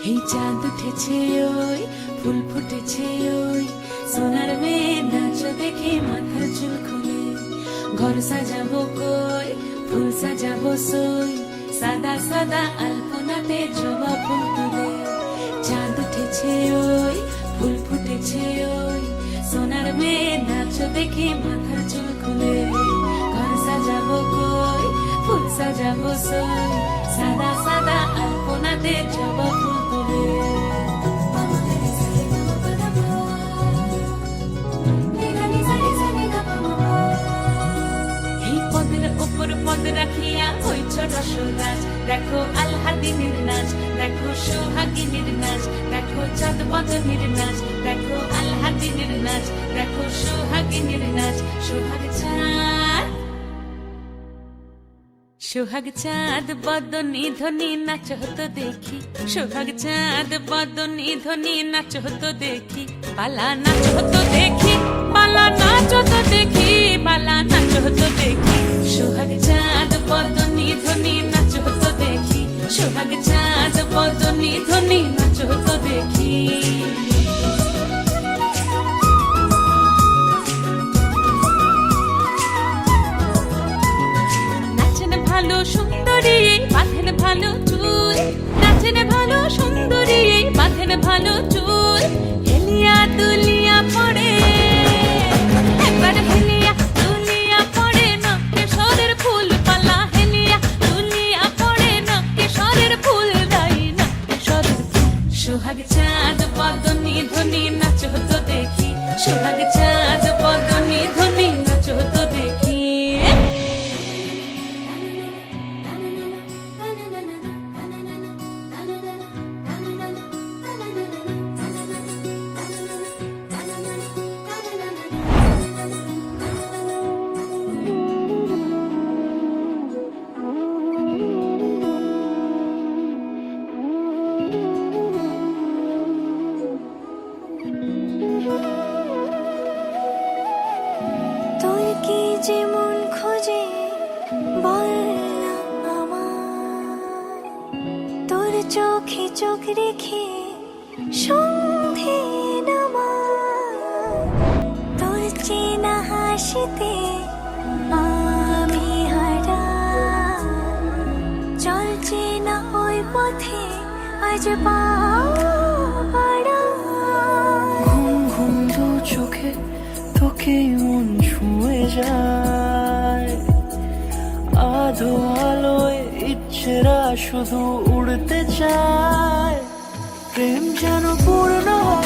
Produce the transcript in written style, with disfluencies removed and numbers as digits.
এই চাঁদ উঠেছে ওই ফুল ফুটেছে ওই সোনার মেয়ে নাচ দেখে মাথার চুল খুলে ঘর সাজাবো কই ফুল সাজাবো সই সাদা সাদা আলপনাতে জবা ফুল তুলে চাঁদ উঠেছে ওই ফুল ফুটেছে ওই সোনার মেয়ে নাচ দেখে মাথার চুল খুলে ঘর সাজাবো কই ফুল সাজাবো সই সাদা সাদা আলপনাতে জবা ফুল তুলে এই পদের উপর পদ রাখিয়া হইছ রসরাজ দেখো আলহাদিনীর নাচ দেখো সোহাগিনীর নাচ দেখো চাঁদ বদনীর নাচ দেখো আলহাদিনীর নাচ দেখো সোহাগিনীর নাচ সোহাগ চাঁদ বদনী ধ্বনি নাচ হতো দেখি সোহাগ চাঁদ বদনী ধ্বনি নাচ হতো দেখি পালা নাচ হতো দেখি পালা নাচ হতো দেখি পালা নাচ হতো দেখি সোহাগ চাঁদ বদনী ধ্বনি নাচ হতো দেখি সোহাগ চাঁদ বদনী ধ্বনি নাচ হতো দেখি ভালো সুন্দরী বাঁধেন ভালো চুল নাচেন ভালো সুন্দরী বাঁধেন ভালো চুল হেলিয়া দুলিয়া পড়ে একবার হেলিয়া দুলিয়া পড়ে নকেশ্বরের ফুল পালা হেলিয়া দুলিয়া পড়ে নকেশ্বরের ফুল দাই নকেশ্বরের ফুল সোহাগ চাঁদ বদনী ধ্বনি নাচ হতো দেখি সোহাগ চাঁদ বদনী ধ্বনি নাচ হতো দেখি যেমন খোঁজে বল না আমার তোর চোখে চোখ রেখে সন্ধে নামার তোর চেনা হাসিতে আমি হারা চল চেনা ওই পথে আজ পাড়া ঘুম ঘুম দু চোখে তোকে মন ছুঁয়ে যায় আধো আলোয় ইচ্ছেরা শুধু উড়তে চায় প্রেম যেন পূর্ণ হয়